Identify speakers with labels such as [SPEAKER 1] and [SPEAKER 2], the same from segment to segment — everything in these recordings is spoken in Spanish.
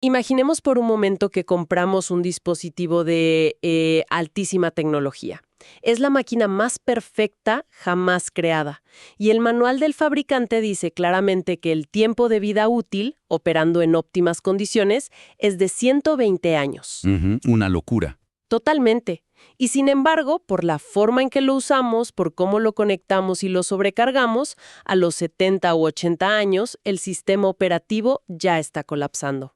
[SPEAKER 1] Imaginemos por un momento que compramos un dispositivo de altísima tecnología. Es la máquina más perfecta jamás creada. Y el manual del fabricante dice claramente que el tiempo de vida útil, operando en óptimas condiciones, es de 120 años.
[SPEAKER 2] Una locura.
[SPEAKER 1] Totalmente. Y sin embargo, por la forma en que lo usamos, por cómo lo conectamos y lo sobrecargamos, a los 70 u 80 años, el sistema operativo ya está colapsando.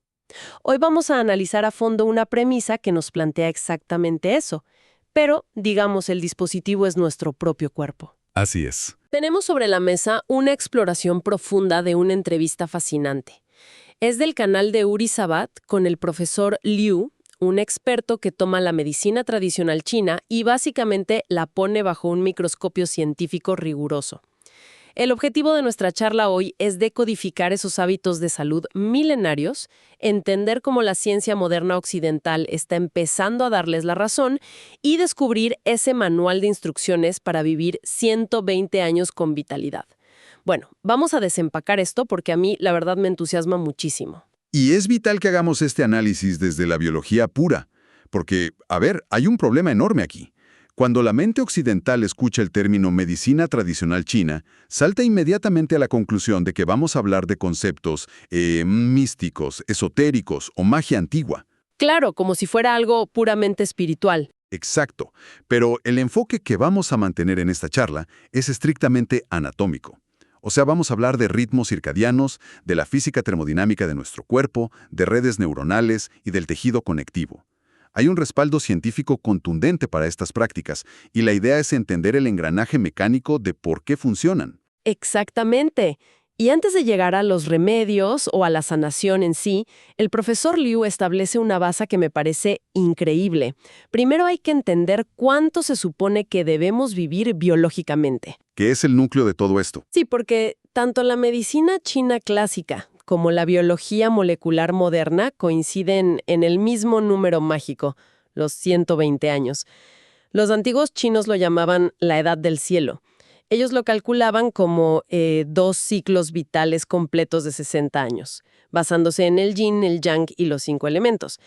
[SPEAKER 1] Hoy vamos a analizar a fondo una premisa que nos plantea exactamente eso. Pero, digamos, el dispositivo es nuestro propio cuerpo.
[SPEAKER 2] Así es.
[SPEAKER 1] Tenemos sobre la mesa una exploración profunda de una entrevista fascinante. Es del canal de Uri Sabat con el profesor Liu, un experto que toma la medicina tradicional china y básicamente la pone bajo un microscopio científico riguroso. El objetivo de nuestra charla hoy es decodificar esos hábitos de salud milenarios, entender cómo la ciencia moderna occidental está empezando a darles la razón y descubrir ese manual de instrucciones para vivir 120 años con vitalidad. Bueno, vamos a desempacar esto porque a mí la verdad me entusiasma muchísimo.
[SPEAKER 3] Y es vital que hagamos este análisis desde la biología pura, porque, hay un problema enorme aquí. Cuando la mente occidental escucha el término medicina tradicional china, salta inmediatamente a la conclusión de que vamos a hablar de conceptos místicos, esotéricos o magia antigua.
[SPEAKER 1] Claro, como si fuera algo puramente espiritual.
[SPEAKER 3] Exacto, pero el enfoque que vamos a mantener en esta charla es estrictamente anatómico. O sea, vamos a hablar de ritmos circadianos, de la física termodinámica de nuestro cuerpo, de redes neuronales y del tejido conectivo. Hay un respaldo científico contundente para estas prácticas, y la idea es entender el engranaje mecánico de por qué funcionan.
[SPEAKER 1] Exactamente. Y antes de llegar a los remedios o a la sanación en sí, el profesor Liu establece una base que me parece increíble. Primero hay que entender cuánto se supone que debemos vivir biológicamente.
[SPEAKER 3] ¿Qué es el núcleo de todo esto?
[SPEAKER 1] Sí, porque tanto la medicina china clásica como la biología molecular moderna coinciden en el mismo número mágico, los 120 años. Los antiguos chinos lo llamaban la edad del cielo. Ellos lo calculaban como 2 ciclos vitales completos de 60 años, basándose en el yin, el yang y los 5 elementos.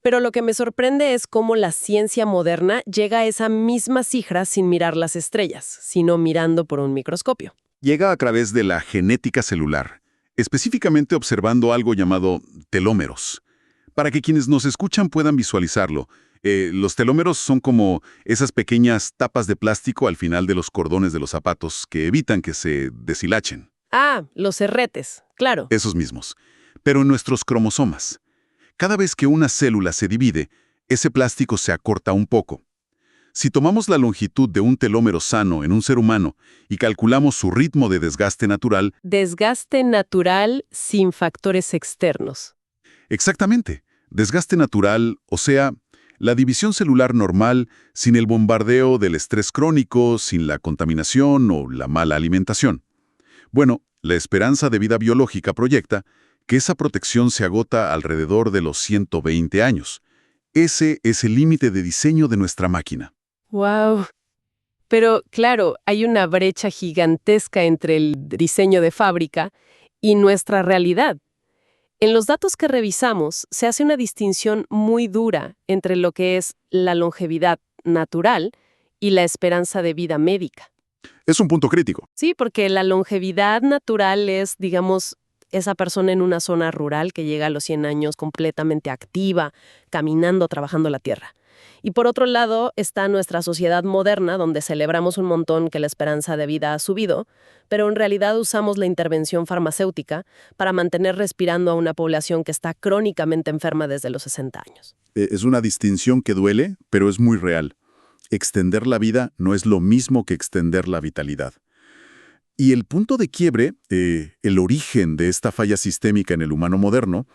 [SPEAKER 1] Pero lo que me sorprende es cómo la ciencia moderna llega a esa misma cifra sin mirar las estrellas, sino mirando por un microscopio.
[SPEAKER 3] Llega a través de la genética celular, específicamente observando algo llamado telómeros. Para que quienes nos escuchan puedan visualizarlo, los telómeros son como esas pequeñas tapas de plástico al final de los cordones de los zapatos que evitan que se deshilachen.
[SPEAKER 1] Ah, los herretes, claro.
[SPEAKER 3] Esos mismos. Pero en nuestros cromosomas. Cada vez que una célula se divide, ese plástico se acorta un poco. Si tomamos la longitud de un telómero sano en un ser humano y calculamos su ritmo de desgaste natural...
[SPEAKER 1] Desgaste natural sin factores externos.
[SPEAKER 3] Exactamente. Desgaste natural, o sea, la división celular normal sin el bombardeo del estrés crónico, sin la contaminación o la mala alimentación. Bueno, la esperanza de vida biológica proyecta que esa protección se agota alrededor de los 120 años. Ese es el límite de diseño de nuestra máquina.
[SPEAKER 1] ¡Wow! Pero, claro, hay una brecha gigantesca entre el diseño de fábrica y nuestra realidad. En los datos que revisamos, se hace una distinción muy dura entre lo que es la longevidad natural y la esperanza de vida médica.
[SPEAKER 3] Es un punto crítico.
[SPEAKER 1] Sí, porque la longevidad natural es, digamos, esa persona en una zona rural que llega a los 100 años completamente activa, caminando, trabajando la tierra. Y por otro lado está nuestra sociedad moderna, donde celebramos un montón que la esperanza de vida ha subido, pero en realidad usamos la intervención farmacéutica para mantener respirando a una población que está crónicamente enferma desde los 60 años.
[SPEAKER 3] Es una distinción que duele, pero es muy real. Extender la vida no es lo mismo que extender la vitalidad. Y el punto de quiebre, el origen de esta falla sistémica en el humano moderno,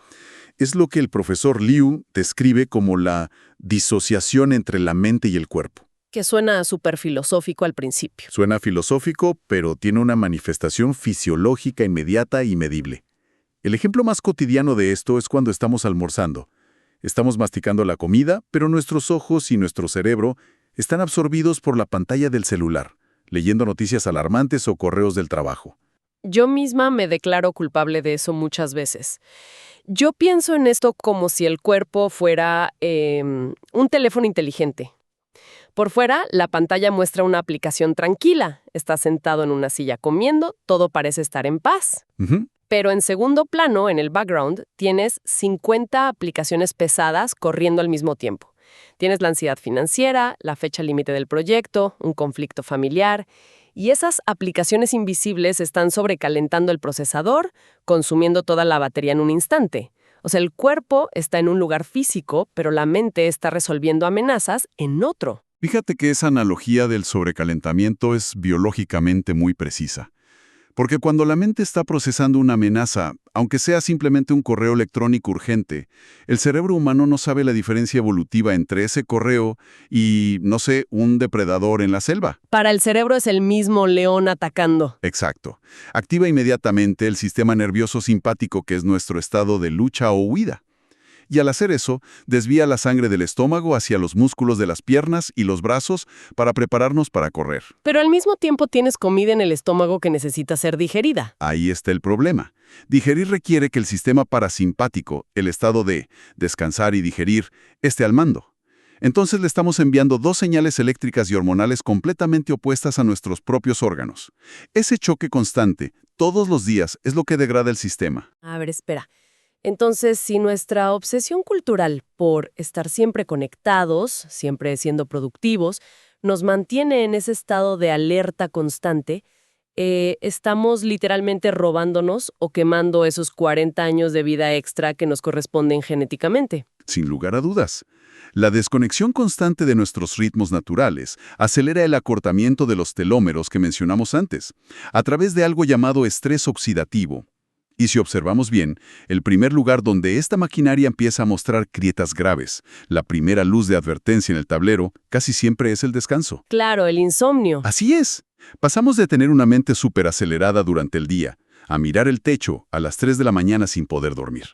[SPEAKER 3] es lo que el profesor Liu describe como la disociación entre la mente y el cuerpo.
[SPEAKER 1] Que suena súper filosófico al principio.
[SPEAKER 3] Suena filosófico, pero tiene una manifestación fisiológica inmediata y medible. El ejemplo más cotidiano de esto es cuando estamos almorzando. Estamos masticando la comida, pero nuestros ojos y nuestro cerebro están absorbidos por la pantalla del celular, leyendo noticias alarmantes o correos del trabajo.
[SPEAKER 1] Yo misma me declaro culpable de eso muchas veces. Yo pienso en esto como si el cuerpo fuera un teléfono inteligente. Por fuera, la pantalla muestra una aplicación tranquila. Estás sentado en una silla comiendo, todo parece estar en paz.
[SPEAKER 3] Ujú.
[SPEAKER 1] Pero en segundo plano, en el background, tienes 50 aplicaciones pesadas corriendo al mismo tiempo. Tienes la ansiedad financiera, la fecha límite del proyecto, un conflicto familiar, y esas aplicaciones invisibles están sobrecalentando el procesador, consumiendo toda la batería en un instante. O sea, el cuerpo está en un lugar físico, pero la mente está resolviendo amenazas en otro.
[SPEAKER 3] Fíjate que esa analogía del sobrecalentamiento es biológicamente muy precisa. Porque cuando la mente está procesando una amenaza, aunque sea simplemente un correo electrónico urgente, el cerebro humano no sabe la diferencia evolutiva entre ese correo y, no sé, un depredador en la selva.
[SPEAKER 1] Para el cerebro es el mismo león atacando.
[SPEAKER 3] Exacto. Activa inmediatamente el sistema nervioso simpático, que es nuestro estado de lucha o huida. Y al hacer eso, desvía la sangre del estómago hacia los músculos de las piernas y los brazos para prepararnos para correr.
[SPEAKER 1] Pero al mismo tiempo tienes comida en el estómago que necesita ser digerida.
[SPEAKER 3] Ahí está el problema. Digerir requiere que el sistema parasimpático, el estado de descansar y digerir, esté al mando. Entonces le estamos enviando dos señales eléctricas y hormonales completamente opuestas a nuestros propios órganos. Ese choque constante, todos los días, es lo que degrada el sistema.
[SPEAKER 1] A ver, espera. Entonces, si nuestra obsesión cultural por estar siempre conectados, siempre siendo productivos, nos mantiene en ese estado de alerta constante, estamos literalmente robándonos o quemando esos 40 años de vida extra que nos corresponden genéticamente.
[SPEAKER 3] Sin lugar a dudas. La desconexión constante de nuestros ritmos naturales acelera el acortamiento de los telómeros que mencionamos antes, a través de algo llamado estrés oxidativo. Y si observamos bien, el primer lugar donde esta maquinaria empieza a mostrar grietas graves, la primera luz de advertencia en el tablero, casi siempre es el descanso.
[SPEAKER 1] Claro, el insomnio.
[SPEAKER 3] Así es. Pasamos de tener una mente superacelerada durante el día a mirar el techo a las 3 de la mañana sin poder dormir.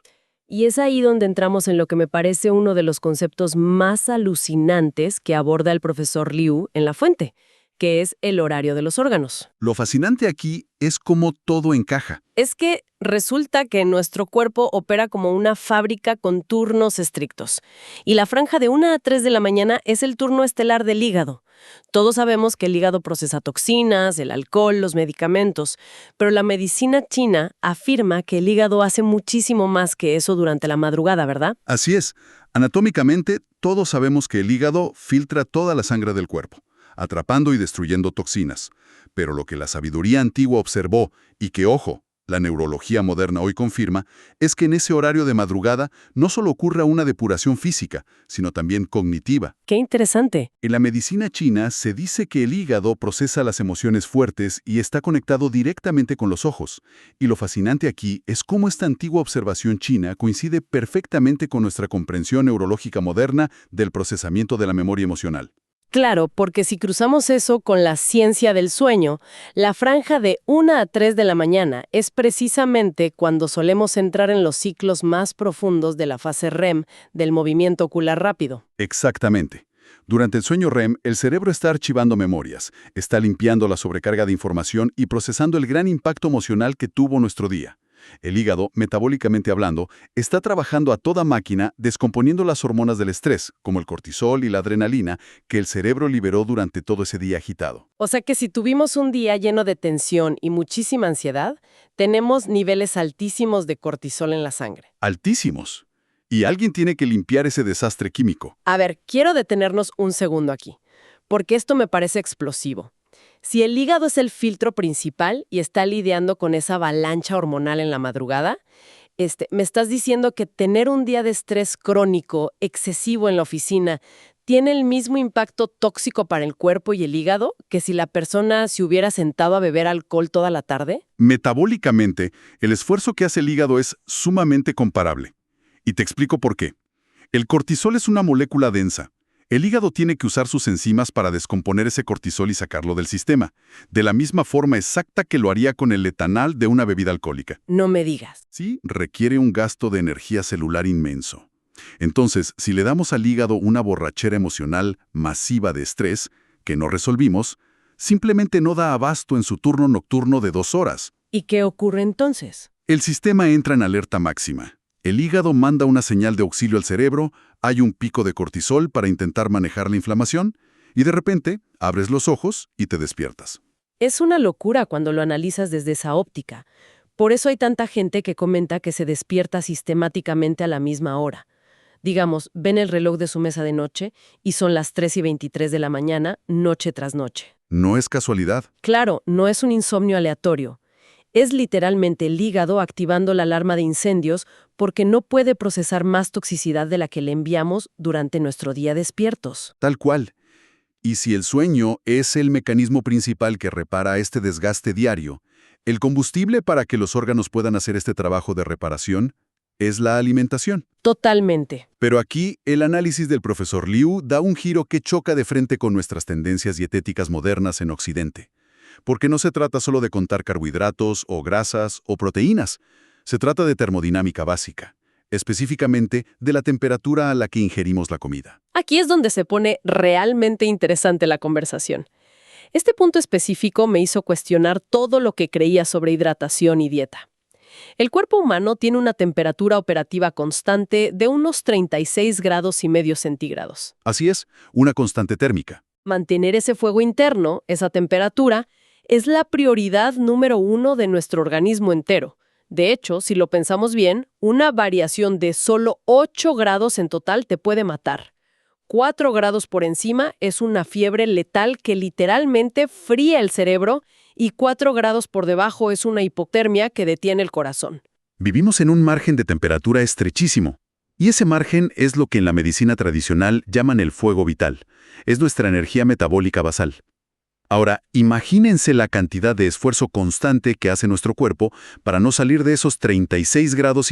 [SPEAKER 1] Y es ahí donde entramos en lo que me parece uno de los conceptos más alucinantes que aborda el profesor Liu en La Fuente, que es el horario de los órganos.
[SPEAKER 3] Lo fascinante aquí es cómo todo encaja.
[SPEAKER 1] Es que resulta que nuestro cuerpo opera como una fábrica con turnos estrictos. Y la franja de 1 a 3 de la mañana es el turno estelar del hígado. Todos sabemos que el hígado procesa toxinas, el alcohol, los medicamentos, pero la medicina china afirma que el hígado hace muchísimo más que eso durante la madrugada, ¿verdad?
[SPEAKER 3] Así es. Anatómicamente, todos sabemos que el hígado filtra toda la sangre del cuerpo, atrapando y destruyendo toxinas. Pero lo que la sabiduría antigua observó, y que, ojo, la neurología moderna hoy confirma, es que en ese horario de madrugada no solo ocurre una depuración física, sino también cognitiva.
[SPEAKER 1] ¡Qué interesante!
[SPEAKER 3] En la medicina china se dice que el hígado procesa las emociones fuertes y está conectado directamente con los ojos. Y lo fascinante aquí es cómo esta antigua observación china coincide perfectamente con nuestra comprensión neurológica moderna del procesamiento de la memoria emocional.
[SPEAKER 1] Claro, porque si cruzamos eso con la ciencia del sueño, la franja de 1 a 3 de la mañana es precisamente cuando solemos entrar en los ciclos más profundos de la fase REM, del movimiento ocular rápido.
[SPEAKER 3] Exactamente. Durante el sueño REM, el cerebro está archivando memorias, está limpiando la sobrecarga de información y procesando el gran impacto emocional que tuvo nuestro día. El hígado, metabólicamente hablando, está trabajando a toda máquina descomponiendo las hormonas del estrés, como el cortisol y la adrenalina, que el cerebro liberó durante todo ese día agitado.
[SPEAKER 1] O sea que si tuvimos un día lleno de tensión y muchísima ansiedad, tenemos niveles altísimos de cortisol en la sangre.
[SPEAKER 3] Altísimos. Y alguien tiene que limpiar ese desastre químico.
[SPEAKER 1] A ver, quiero detenernos un segundo aquí, porque esto me parece explosivo. Si el hígado es el filtro principal y está lidiando con esa avalancha hormonal en la madrugada, me estás diciendo que tener un día de estrés crónico, excesivo en la oficina, tiene el mismo impacto tóxico para el cuerpo y el hígado que si la persona se hubiera sentado a beber alcohol toda la tarde?
[SPEAKER 3] Metabólicamente, el esfuerzo que hace el hígado es sumamente comparable. Y te explico por qué. El cortisol es una molécula densa. El hígado tiene que usar sus enzimas para descomponer ese cortisol y sacarlo del sistema, de la misma forma exacta que lo haría con el etanol de una bebida alcohólica.
[SPEAKER 1] No me digas.
[SPEAKER 3] Sí, requiere un gasto de energía celular inmenso. Entonces, si le damos al hígado una borrachera emocional masiva de estrés, que no resolvimos, simplemente no da abasto en su turno nocturno de 2 horas.
[SPEAKER 1] ¿Y qué ocurre entonces?
[SPEAKER 3] El sistema entra en alerta máxima. El hígado manda una señal de auxilio al cerebro, hay un pico de cortisol para intentar manejar la inflamación, y de repente abres los ojos y te despiertas.
[SPEAKER 1] Es una locura cuando lo analizas desde esa óptica. Por eso hay tanta gente que comenta que se despierta sistemáticamente a la misma hora. Digamos, ven el reloj de su mesa de noche y son las 3:23 de la mañana, noche tras noche.
[SPEAKER 3] No es casualidad.
[SPEAKER 1] Claro, no es un insomnio aleatorio. Es literalmente el hígado activando la alarma de incendios porque no puede procesar más toxicidad de la que le enviamos durante nuestro día despiertos.
[SPEAKER 3] Tal cual. Y si el sueño es el mecanismo principal que repara este desgaste diario, el combustible para que los órganos puedan hacer este trabajo de reparación es la alimentación.
[SPEAKER 1] Totalmente.
[SPEAKER 3] Pero aquí, el análisis del profesor Liu da un giro que choca de frente con nuestras tendencias dietéticas modernas en Occidente. Porque no se trata solo de contar carbohidratos o grasas o proteínas. Se trata de termodinámica básica, específicamente de la temperatura a la que ingerimos la comida.
[SPEAKER 1] Aquí es donde se pone realmente interesante la conversación. Este punto específico me hizo cuestionar todo lo que creía sobre hidratación y dieta. El cuerpo humano tiene una temperatura operativa constante de unos 36,5 grados centígrados.
[SPEAKER 3] Así es, una constante térmica.
[SPEAKER 1] Mantener ese fuego interno, esa temperatura, es la prioridad número 1 de nuestro organismo entero. De hecho, si lo pensamos bien, una variación de solo 8 grados en total te puede matar. 4 grados por encima es una fiebre letal que literalmente fría el cerebro y 4 grados por debajo es una hipotermia que detiene el corazón.
[SPEAKER 3] Vivimos en un margen de temperatura estrechísimo. Y ese margen es lo que en la medicina tradicional llaman el fuego vital. Es nuestra energía metabólica basal. Ahora, imagínense la cantidad de esfuerzo constante que hace nuestro cuerpo para no salir de esos 36,5 grados.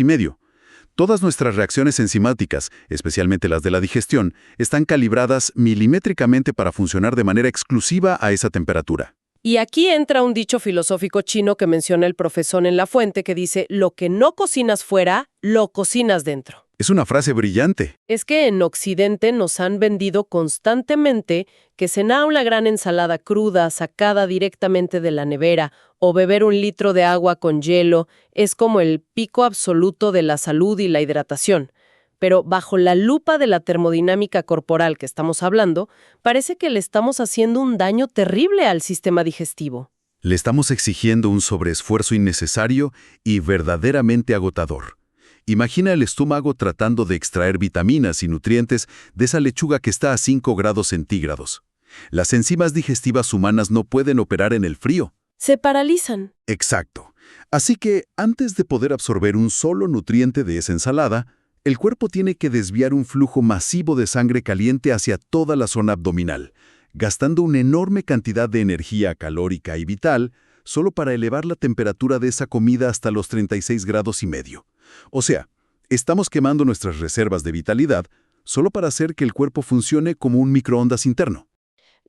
[SPEAKER 3] Todas nuestras reacciones enzimáticas, especialmente las de la digestión, están calibradas milimétricamente para funcionar de manera exclusiva a esa temperatura.
[SPEAKER 1] Y aquí entra un dicho filosófico chino que menciona el profesor en La Fuente que dice, lo que no cocinas fuera, lo cocinas dentro.
[SPEAKER 3] Es una frase brillante.
[SPEAKER 1] Es que en Occidente nos han vendido constantemente que cenar una gran ensalada cruda sacada directamente de la nevera o beber 1 litro de agua con hielo es como el pico absoluto de la salud y la hidratación. Pero bajo la lupa de la termodinámica corporal que estamos hablando, parece que le estamos haciendo un daño terrible al sistema digestivo.
[SPEAKER 3] Le estamos exigiendo un sobreesfuerzo innecesario y verdaderamente agotador. Imagina el estómago tratando de extraer vitaminas y nutrientes de esa lechuga que está a 5 grados centígrados. Las enzimas digestivas humanas no pueden operar en el frío.
[SPEAKER 1] Se paralizan.
[SPEAKER 3] Exacto. Así que, antes de poder absorber un solo nutriente de esa ensalada, el cuerpo tiene que desviar un flujo masivo de sangre caliente hacia toda la zona abdominal, gastando una enorme cantidad de energía calórica y vital solo para elevar la temperatura de esa comida hasta los 36,5 grados. O sea, estamos quemando nuestras reservas de vitalidad solo para hacer que el cuerpo funcione como un microondas interno.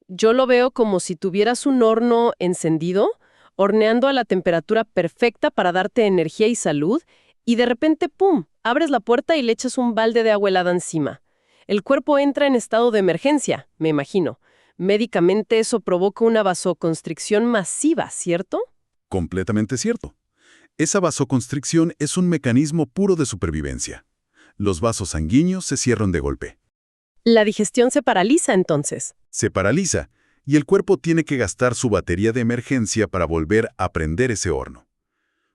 [SPEAKER 1] Yo lo veo como si tuvieras un horno encendido, horneando a la temperatura perfecta para darte energía y salud, y de repente, ¡pum!, abres la puerta y le echas un balde de agua helada encima. El cuerpo entra en estado de emergencia, me imagino. Médicamente eso provoca una vasoconstricción masiva, ¿cierto?
[SPEAKER 3] Completamente cierto. Esa vasoconstricción es un mecanismo puro de supervivencia. Los vasos sanguíneos se cierran de golpe.
[SPEAKER 1] La digestión se paraliza entonces.
[SPEAKER 3] Se paraliza y el cuerpo tiene que gastar su batería de emergencia para volver a prender ese horno.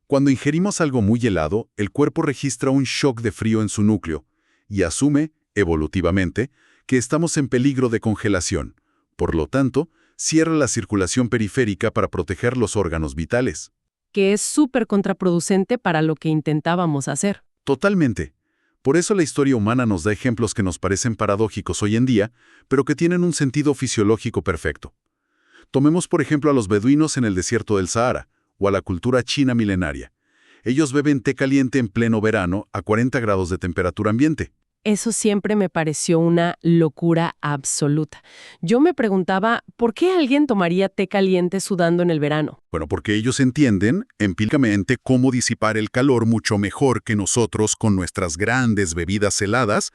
[SPEAKER 3] Cuando ingerimos algo muy helado, el cuerpo registra un shock de frío en su núcleo y asume, evolutivamente, que estamos en peligro de congelación. Por lo tanto, cierra la circulación periférica para proteger los órganos vitales.
[SPEAKER 1] Que es súper contraproducente para lo que intentábamos hacer.
[SPEAKER 3] Totalmente. Por eso la historia humana nos da ejemplos que nos parecen paradójicos hoy en día, pero que tienen un sentido fisiológico perfecto. Tomemos por ejemplo a los beduinos en el desierto del Sahara, o a la cultura china milenaria. Ellos beben té caliente en pleno verano a 40 grados de temperatura ambiente.
[SPEAKER 1] Eso siempre me pareció una locura absoluta. Yo me preguntaba, ¿por qué alguien tomaría té caliente sudando en el verano?
[SPEAKER 3] Bueno, porque ellos entienden, empíricamente, cómo disipar el calor mucho mejor que nosotros con nuestras grandes bebidas heladas.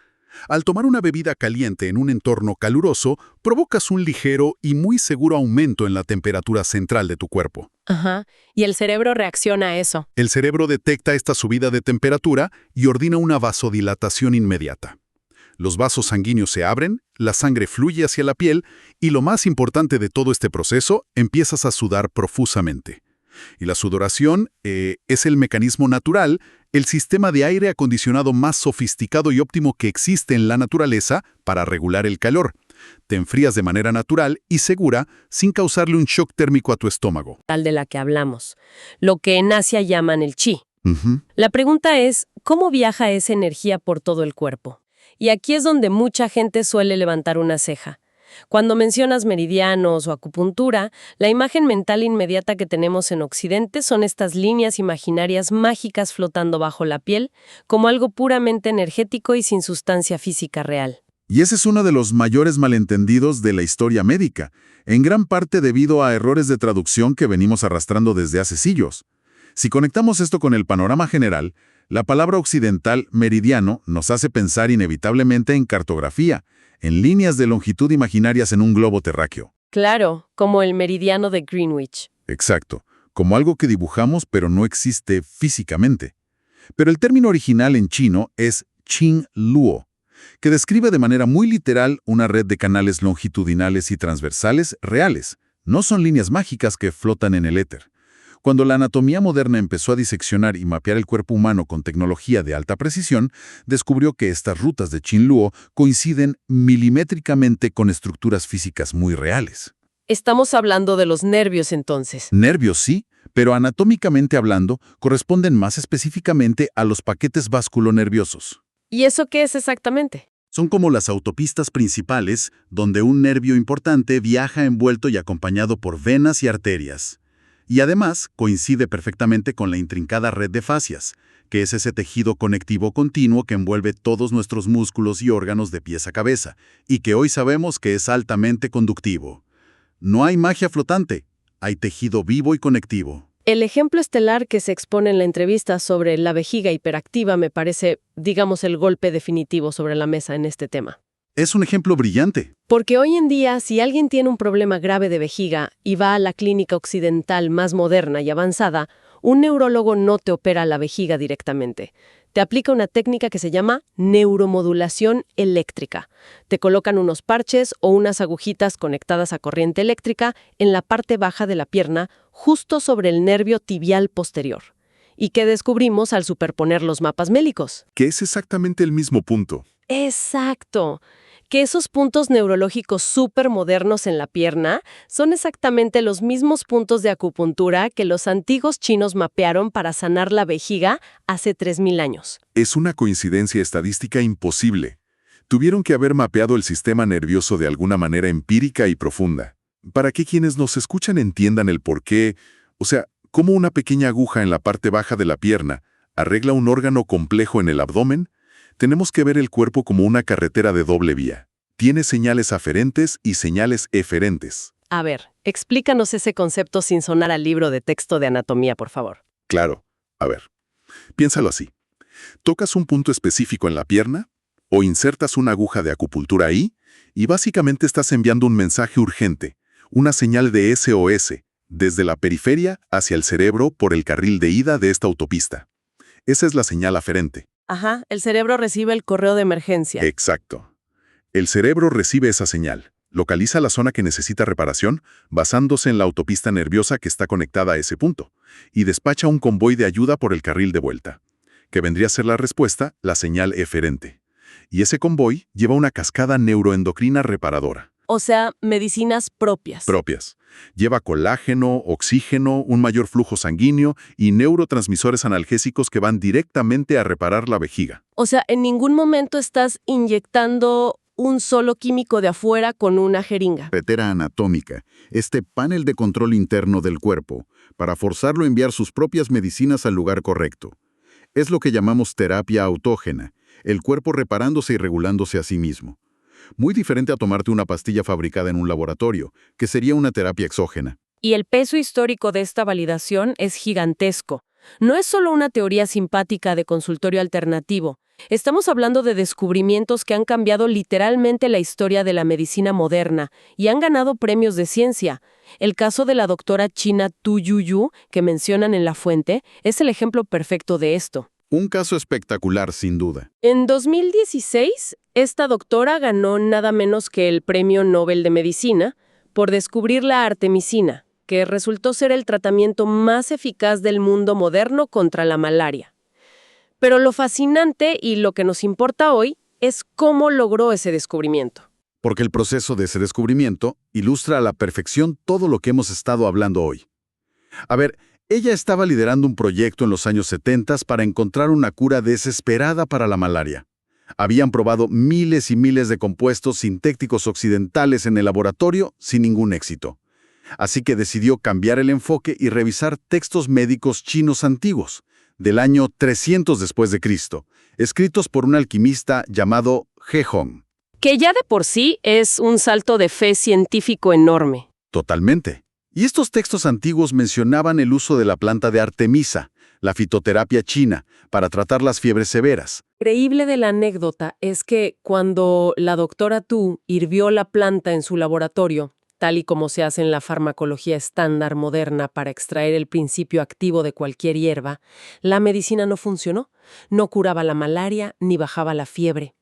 [SPEAKER 3] Al tomar una bebida caliente en un entorno caluroso, provocas un ligero y muy seguro aumento en la temperatura central de tu cuerpo.
[SPEAKER 1] Ajá. Y el cerebro reacciona a eso.
[SPEAKER 3] El cerebro detecta esta subida de temperatura y ordena una vasodilatación inmediata. Los vasos sanguíneos se abren, la sangre fluye hacia la piel y lo más importante de todo este proceso, empiezas a sudar profusamente. Y la sudoración es el mecanismo natural, el sistema de aire acondicionado más sofisticado y óptimo que existe en la naturaleza para regular el calor. Te enfrías de manera natural y segura sin causarle un shock térmico a tu estómago.
[SPEAKER 1] Tal de la que hablamos. Lo que en Asia llaman el chi.
[SPEAKER 3] Ujú.
[SPEAKER 1] La pregunta es, ¿cómo viaja esa energía por todo el cuerpo? Y aquí es donde mucha gente suele levantar una ceja. Cuando mencionas meridianos o acupuntura, la imagen mental inmediata que tenemos en Occidente son estas líneas imaginarias mágicas flotando bajo la piel, como algo puramente energético y sin sustancia física real.
[SPEAKER 3] Y ese es uno de los mayores malentendidos de la historia médica, en gran parte debido a errores de traducción que venimos arrastrando desde hace siglos. Si conectamos esto con el panorama general, la palabra occidental meridiano nos hace pensar inevitablemente en cartografía, en líneas de longitud imaginarias en un globo terráqueo.
[SPEAKER 1] Claro, como el meridiano de Greenwich.
[SPEAKER 3] Exacto, como algo que dibujamos pero no existe físicamente. Pero el término original en chino es Qing Luo, que describe de manera muy literal una red de canales longitudinales y transversales reales. No son líneas mágicas que flotan en el éter. Cuando la anatomía moderna empezó a diseccionar y mapear el cuerpo humano con tecnología de alta precisión, descubrió que estas rutas de Qing Luo coinciden milimétricamente con estructuras físicas muy reales.
[SPEAKER 1] Estamos hablando de los nervios entonces.
[SPEAKER 3] Nervios sí, pero anatómicamente hablando, corresponden más específicamente a los paquetes vasculonerviosos.
[SPEAKER 1] ¿Y eso qué es exactamente?
[SPEAKER 3] Son como las autopistas principales, donde un nervio importante viaja envuelto y acompañado por venas y arterias. Y además coincide perfectamente con la intrincada red de fascias, que es ese tejido conectivo continuo que envuelve todos nuestros músculos y órganos de pies a cabeza, y que hoy sabemos que es altamente conductivo. No hay magia flotante, hay tejido vivo y conectivo.
[SPEAKER 1] El ejemplo estelar que se expone en la entrevista sobre la vejiga hiperactiva me parece, digamos, el golpe definitivo sobre la mesa en este tema.
[SPEAKER 3] Es un ejemplo brillante.
[SPEAKER 1] Porque hoy en día, si alguien tiene un problema grave de vejiga y va a la clínica occidental más moderna y avanzada, un neurólogo no te opera la vejiga directamente. Te aplica una técnica que se llama neuromodulación eléctrica. Te colocan unos parches o unas agujitas conectadas a corriente eléctrica en la parte baja de la pierna, justo sobre el nervio tibial posterior. ¿Y qué descubrimos al superponer los mapas mélicos?
[SPEAKER 3] Que es exactamente el mismo punto.
[SPEAKER 1] ¡Exacto! Que esos puntos neurológicos súper modernos en la pierna son exactamente los mismos puntos de acupuntura que los antiguos chinos mapearon para sanar la vejiga hace 3000 años.
[SPEAKER 3] Es una coincidencia estadística imposible. Tuvieron que haber mapeado el sistema nervioso de alguna manera empírica y profunda. Para que quienes nos escuchan entiendan el porqué, o sea, cómo una pequeña aguja en la parte baja de la pierna arregla un órgano complejo en el abdomen, tenemos que ver el cuerpo como una carretera de doble vía. Tiene señales aferentes y señales eferentes.
[SPEAKER 1] A ver, explícanos ese concepto sin sonar al libro de texto de anatomía, por favor.
[SPEAKER 3] Claro. A ver, piénsalo así. Tocas un punto específico en la pierna o insertas una aguja de acupuntura ahí y básicamente estás enviando un mensaje urgente, una señal de SOS, desde la periferia hacia el cerebro por el carril de ida de esta autopista. Esa es la señal aferente.
[SPEAKER 1] Ajá, el cerebro recibe el correo de emergencia.
[SPEAKER 3] Exacto. El cerebro recibe esa señal, localiza la zona que necesita reparación basándose en la autopista nerviosa que está conectada a ese punto y despacha un convoy de ayuda por el carril de vuelta, que vendría a ser la respuesta, la señal eferente. Y ese convoy lleva una cascada neuroendocrina reparadora.
[SPEAKER 1] O sea, medicinas propias.
[SPEAKER 3] Lleva colágeno, oxígeno, un mayor flujo sanguíneo y neurotransmisores analgésicos que van directamente a reparar la vejiga.
[SPEAKER 1] O sea, en ningún momento estás inyectando un solo químico de afuera con una jeringa.
[SPEAKER 2] Carretera anatómica, este panel de control interno del cuerpo, para forzarlo a enviar sus propias medicinas al lugar correcto. Es lo que llamamos terapia autógena, el cuerpo reparándose y regulándose a sí mismo. Muy diferente a tomarte una pastilla fabricada en un laboratorio, que sería una terapia exógena.
[SPEAKER 1] Y el peso histórico de esta validación es gigantesco. No es solo una teoría simpática de consultorio alternativo, Estamos hablando de descubrimientos que han cambiado literalmente la historia de la medicina moderna y han ganado premios de ciencia. El caso de la doctora china Tu Youyou, que mencionan en la fuente, es el ejemplo perfecto de esto.
[SPEAKER 2] Un caso espectacular, sin duda.
[SPEAKER 1] En 2016, esta doctora ganó nada menos que el Premio Nobel de Medicina por descubrir la artemisina, que resultó ser el tratamiento más eficaz del mundo moderno contra la malaria. Pero lo fascinante y lo que nos importa hoy es cómo logró ese descubrimiento.
[SPEAKER 2] Porque el proceso de ese descubrimiento ilustra a la perfección todo lo que hemos estado hablando hoy. A ver, ella estaba liderando un proyecto en los años 70 para encontrar una cura desesperada para la malaria. Habían probado miles y miles de compuestos sintéticos occidentales en el laboratorio sin ningún éxito. Así que decidió cambiar el enfoque y revisar textos médicos chinos antiguos, del año 300 después de Cristo, escritos por un alquimista llamado He Hong.
[SPEAKER 1] Que ya de por sí es un salto de fe científico enorme.
[SPEAKER 2] Totalmente. Y estos textos antiguos mencionaban el uso de la planta de Artemisa, la fitoterapia china, para tratar las fiebres severas.
[SPEAKER 1] Increíble de la anécdota es que cuando la doctora Tu hirvió la planta en su laboratorio, tal y como se hace en la farmacología estándar moderna para extraer el principio activo de cualquier hierba, la medicina no funcionó, no curaba la malaria ni bajaba la fiebre.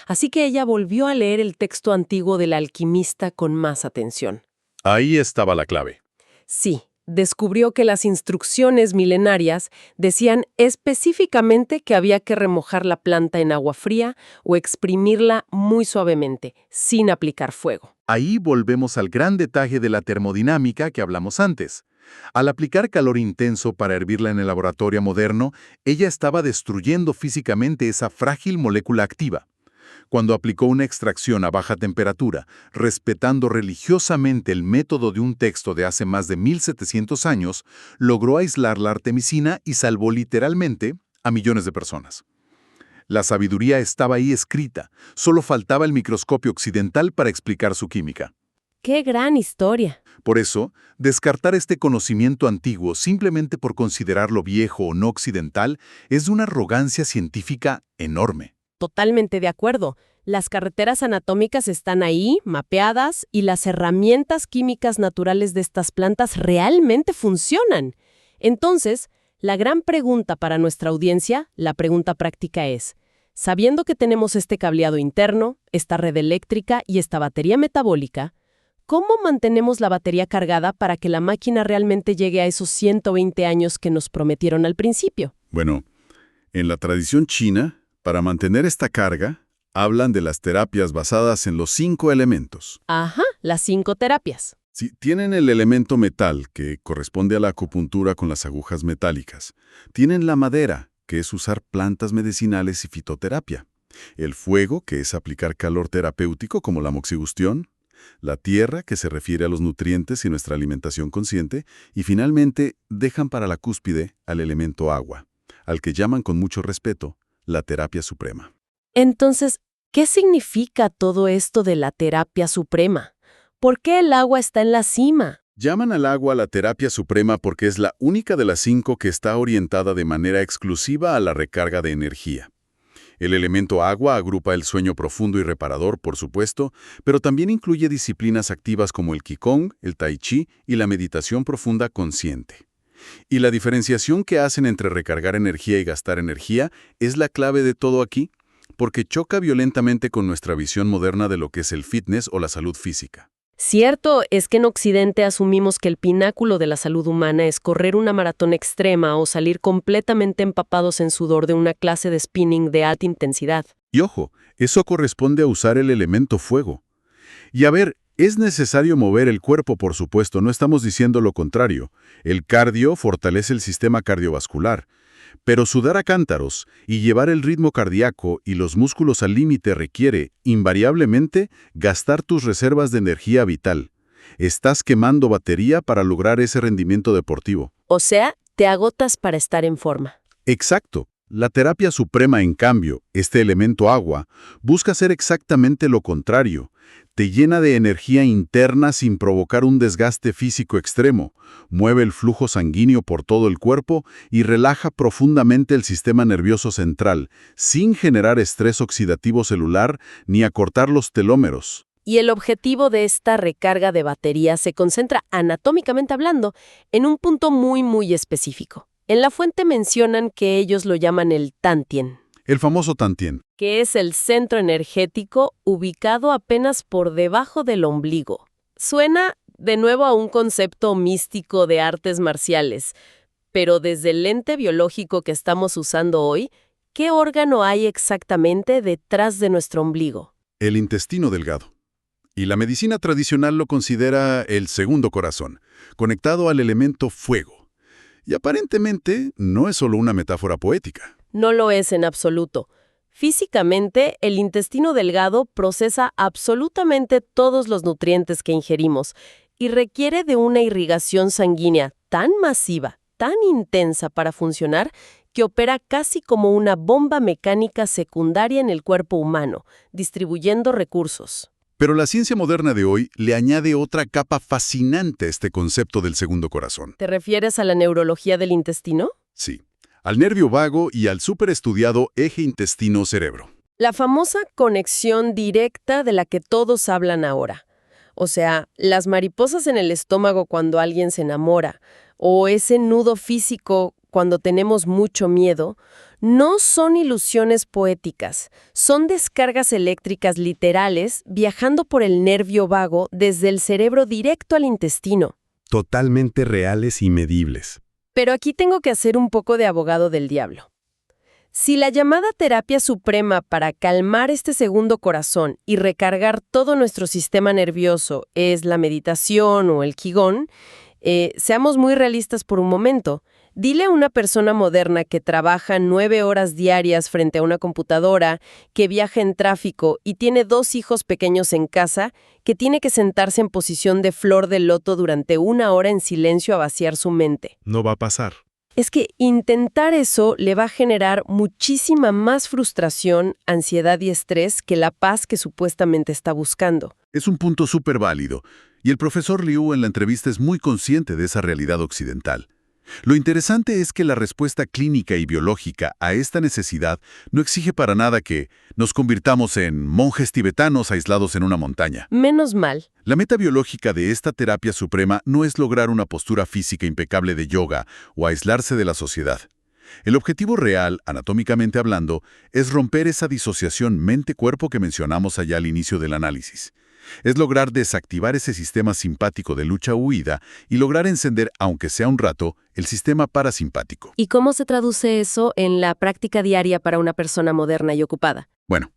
[SPEAKER 1] Así que ella volvió a leer el texto antiguo del alquimista con más atención.
[SPEAKER 3] Ahí estaba la clave.
[SPEAKER 1] Sí, descubrió que las instrucciones milenarias decían específicamente que había que remojar la planta en agua fría o exprimirla muy suavemente, sin aplicar fuego.
[SPEAKER 3] Ahí volvemos al gran detalle de la termodinámica que hablamos antes. Al aplicar calor intenso para hervirla en el laboratorio moderno, ella estaba destruyendo físicamente esa frágil molécula activa. Cuando aplicó una extracción a baja temperatura, respetando religiosamente el método de un texto de hace más de 1700 años, logró aislar la artemisina y salvó literalmente a millones de personas. La sabiduría estaba ahí escrita, solo faltaba el microscopio occidental para explicar su química.
[SPEAKER 1] ¡Qué gran historia!
[SPEAKER 3] Por eso, descartar este conocimiento antiguo simplemente por considerarlo viejo o no occidental es de una arrogancia científica enorme.
[SPEAKER 1] Totalmente de acuerdo. Las carreteras anatómicas están ahí, mapeadas, y las herramientas químicas naturales de estas plantas realmente funcionan. Entonces, la gran pregunta para nuestra audiencia, la pregunta práctica es, sabiendo que tenemos este cableado interno, esta red eléctrica y esta batería metabólica, ¿cómo mantenemos la batería cargada para que la máquina realmente llegue a esos 120 años que nos prometieron al principio?
[SPEAKER 2] Bueno, en la tradición china, para mantener esta carga, hablan de las terapias basadas en los 5 elementos.
[SPEAKER 1] Ajá, las 5 terapias.
[SPEAKER 2] Sí, tienen el elemento metal, que corresponde a la acupuntura con las agujas metálicas. Tienen la madera, que es usar plantas medicinales y fitoterapia. El fuego, que es aplicar calor terapéutico como la moxibustión. La tierra, que se refiere a los nutrientes y nuestra alimentación consciente. Y finalmente, dejan para la cúspide al elemento agua, al que llaman con mucho respeto la terapia suprema.
[SPEAKER 1] Entonces, ¿qué significa todo esto de la terapia suprema? ¿Por qué el agua está en la cima?
[SPEAKER 2] Llaman al agua la terapia suprema porque es la única de las 5 que está orientada de manera exclusiva a la recarga de energía. El elemento agua agrupa el sueño profundo y reparador, por supuesto, pero también incluye disciplinas activas como el Qigong, el Tai Chi y la meditación profunda consciente. Y la diferenciación que hacen entre recargar energía y gastar energía es la clave de todo aquí, porque choca violentamente con nuestra visión moderna de lo que es el fitness o la salud física.
[SPEAKER 1] Cierto es que en Occidente asumimos que el pináculo de la salud humana es correr una maratón extrema o salir completamente empapados en sudor de una clase de spinning de alta intensidad.
[SPEAKER 2] Y ojo, eso corresponde a usar el elemento fuego. Y a ver, es necesario mover el cuerpo, por supuesto, no estamos diciendo lo contrario. El cardio fortalece el sistema cardiovascular. Pero sudar a cántaros y llevar el ritmo cardíaco y los músculos al límite requiere, invariablemente, gastar tus reservas de energía vital. Estás quemando batería para lograr ese rendimiento deportivo.
[SPEAKER 1] O sea, te agotas para estar en forma.
[SPEAKER 2] Exacto. La terapia suprema, en cambio, este elemento agua, busca hacer exactamente lo contrario.
[SPEAKER 3] Te llena de energía interna sin provocar un desgaste físico extremo, mueve el flujo sanguíneo por todo el cuerpo y relaja profundamente el sistema nervioso central, sin generar estrés oxidativo celular ni acortar los telómeros.
[SPEAKER 1] Y el objetivo de esta recarga de batería se concentra, anatómicamente hablando, en un punto muy específico. En la fuente mencionan que ellos lo llaman el tantien,
[SPEAKER 3] El famoso tantien.
[SPEAKER 1] que es el centro energético ubicado apenas por debajo del ombligo. Suena de nuevo a un concepto místico de artes marciales, pero desde el lente biológico que estamos usando hoy, ¿qué órgano hay exactamente detrás de nuestro ombligo?
[SPEAKER 3] El intestino delgado. Y la medicina tradicional lo considera el segundo corazón, conectado al elemento fuego. Y aparentemente no es solo una metáfora poética.
[SPEAKER 1] No lo es en absoluto. Físicamente, el intestino delgado procesa absolutamente todos los nutrientes que ingerimos y requiere de una irrigación sanguínea tan masiva, tan intensa para funcionar, que opera casi como una bomba mecánica secundaria en el cuerpo humano, distribuyendo recursos.
[SPEAKER 3] Pero la ciencia moderna de hoy le añade otra capa fascinante a este concepto del segundo corazón.
[SPEAKER 1] ¿Te refieres a la neurología del intestino?
[SPEAKER 3] Sí, al nervio vago y al superestudiado eje intestino-cerebro.
[SPEAKER 1] La famosa conexión directa de la que todos hablan ahora. O sea, las mariposas en el estómago cuando alguien se enamora, o ese nudo físico cuando tenemos mucho miedo, no son ilusiones poéticas, son descargas eléctricas literales viajando por el nervio vago desde el cerebro directo al intestino.
[SPEAKER 3] Totalmente reales y medibles.
[SPEAKER 1] Pero aquí tengo que hacer un poco de abogado del diablo. Si la llamada terapia suprema para calmar este segundo corazón y recargar todo nuestro sistema nervioso es la meditación o el Qigong, seamos muy realistas por un momento. Dile a una persona moderna que trabaja 9 horas diarias frente a una computadora, que viaja en tráfico y tiene 2 hijos pequeños en casa, que tiene que sentarse en posición de flor de loto durante 1 hora en silencio a vaciar su mente.
[SPEAKER 3] No va a pasar.
[SPEAKER 1] Es que intentar eso le va a generar muchísima más frustración, ansiedad y estrés que la paz que supuestamente está buscando.
[SPEAKER 3] Es un punto súper válido, y el profesor Liu en la entrevista es muy consciente de esa realidad occidental. Lo interesante es que la respuesta clínica y biológica a esta necesidad no exige para nada que nos convirtamos en monjes tibetanos aislados en una montaña.
[SPEAKER 1] Menos mal.
[SPEAKER 3] La meta biológica de esta terapia suprema no es lograr una postura física impecable de yoga o aislarse de la sociedad. El objetivo real, anatómicamente hablando, es romper esa disociación mente-cuerpo que mencionamos allá al inicio del análisis. Es lograr desactivar ese sistema simpático de lucha-huida y lograr encender, aunque sea un rato, el sistema parasimpático.
[SPEAKER 1] ¿Y cómo se traduce eso en la práctica diaria para una persona moderna y ocupada?
[SPEAKER 3] Bueno,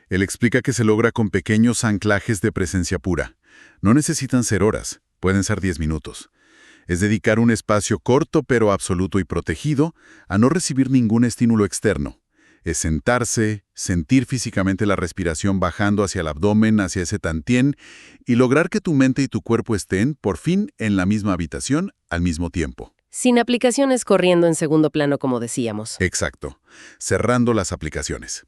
[SPEAKER 3] él explica que se logra con pequeños anclajes de presencia pura. No necesitan ser horas, pueden ser 10 minutos. Es dedicar un espacio corto pero absoluto y protegido a no recibir ningún estímulo externo. Es sentarse, sentir físicamente la respiración bajando hacia el abdomen, hacia ese tantien, y lograr que tu mente y tu cuerpo estén, por fin, en la misma habitación al mismo tiempo.
[SPEAKER 1] Sin aplicaciones corriendo en segundo plano, como decíamos.
[SPEAKER 3] Exacto. Cerrando las aplicaciones.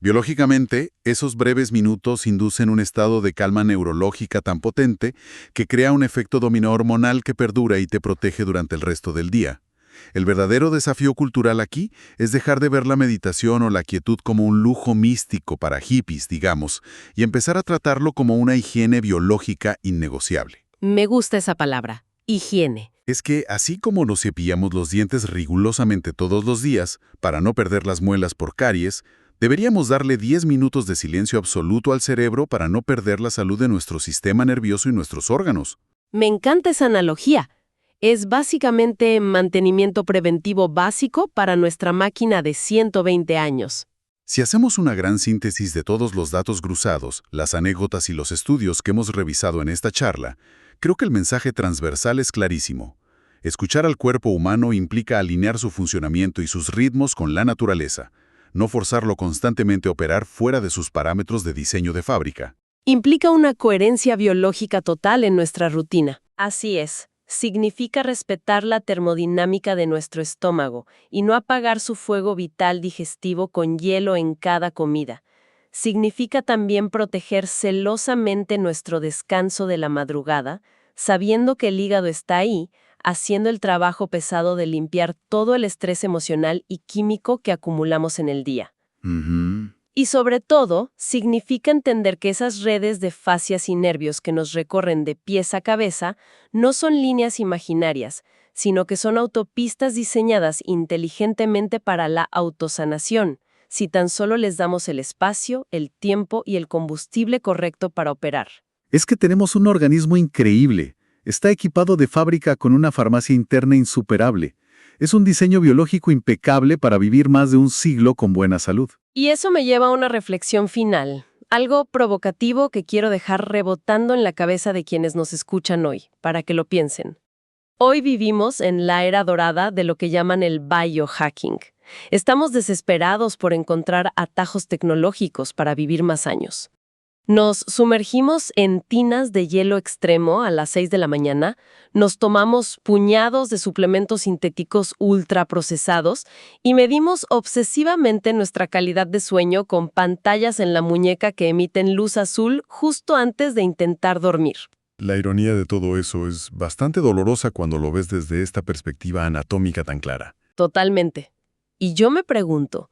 [SPEAKER 3] Biológicamente, esos breves minutos inducen un estado de calma neurológica tan potente que crea un efecto dominó hormonal que perdura y te protege durante el resto del día. El verdadero desafío cultural aquí es dejar de ver la meditación o la quietud como un lujo místico para hippies, digamos, y empezar a tratarlo como una higiene biológica innegociable.
[SPEAKER 1] Me gusta esa palabra, higiene.
[SPEAKER 3] Es que, así como nos cepillamos los dientes rigurosamente todos los días para no perder las muelas por caries, deberíamos darle 10 minutos de silencio absoluto al cerebro para no perder la salud de nuestro sistema nervioso y nuestros órganos.
[SPEAKER 1] Me encanta esa analogía. Es básicamente mantenimiento preventivo básico para nuestra máquina de 120 años.
[SPEAKER 3] Si hacemos una gran síntesis de todos los datos cruzados, las anécdotas y los estudios que hemos revisado en esta charla, creo que el mensaje transversal es clarísimo. Escuchar al cuerpo humano implica alinear su funcionamiento y sus ritmos con la naturaleza, no forzarlo constantemente a operar fuera de sus parámetros de diseño de fábrica.
[SPEAKER 1] Implica una coherencia biológica total en nuestra rutina. Así es. Significa respetar la termodinámica de nuestro estómago y no apagar su fuego vital digestivo con hielo en cada comida. significa también proteger celosamente nuestro descanso de la madrugada, sabiendo que el hígado está ahí, haciendo el trabajo pesado de limpiar todo el estrés emocional y químico que acumulamos en el día.
[SPEAKER 3] Ujú.
[SPEAKER 1] Y sobre todo, significa entender que esas redes de fascias y nervios que nos recorren de pies a cabeza no son líneas imaginarias, sino que son autopistas diseñadas inteligentemente para la autosanación, si tan solo les damos el espacio, el tiempo y el combustible correcto para operar.
[SPEAKER 4] Es que tenemos un organismo increíble. Está equipado de fábrica con una farmacia interna insuperable. Es un diseño biológico impecable para vivir más de un siglo con buena salud.
[SPEAKER 1] Y eso me lleva a una reflexión final, algo provocativo que quiero dejar rebotando en la cabeza de quienes nos escuchan hoy, para que lo piensen. Hoy vivimos en la era dorada de lo que llaman el biohacking. Estamos desesperados por encontrar atajos tecnológicos para vivir más años. Nos sumergimos en tinas de hielo extremo a las 6 de la mañana, nos tomamos puñados de suplementos sintéticos ultraprocesados y medimos obsesivamente nuestra calidad de sueño con pantallas en la muñeca que emiten luz azul justo antes de intentar dormir.
[SPEAKER 5] La ironía de todo eso es bastante dolorosa cuando lo ves desde esta perspectiva anatómica tan clara.
[SPEAKER 1] Totalmente. Y yo me pregunto,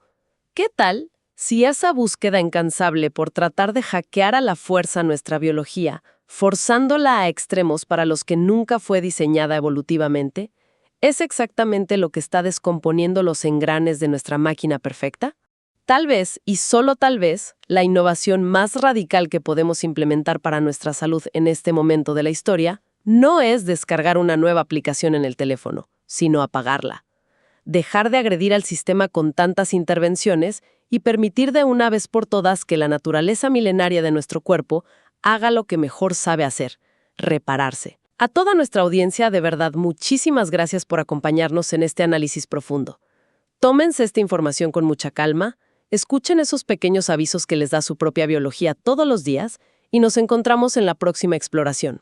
[SPEAKER 1] ¿qué tal si esa búsqueda incansable por tratar de hackear a la fuerza nuestra biología, forzándola a extremos para los que nunca fue diseñada evolutivamente, es exactamente lo que está descomponiendo los engranes de nuestra máquina perfecta? Tal vez, y solo tal vez, la innovación más radical que podemos implementar para nuestra salud en este momento de la historia no es descargar una nueva aplicación en el teléfono, sino apagarla. Dejar de agredir al sistema con tantas intervenciones y permitir de una vez por todas que la naturaleza milenaria de nuestro cuerpo haga lo que mejor sabe hacer, repararse. A toda nuestra audiencia, de verdad, muchísimas gracias por acompañarnos en este análisis profundo. Tómense esta información con mucha calma, escuchen esos pequeños avisos que les da su propia biología todos los días y nos encontramos en la próxima exploración.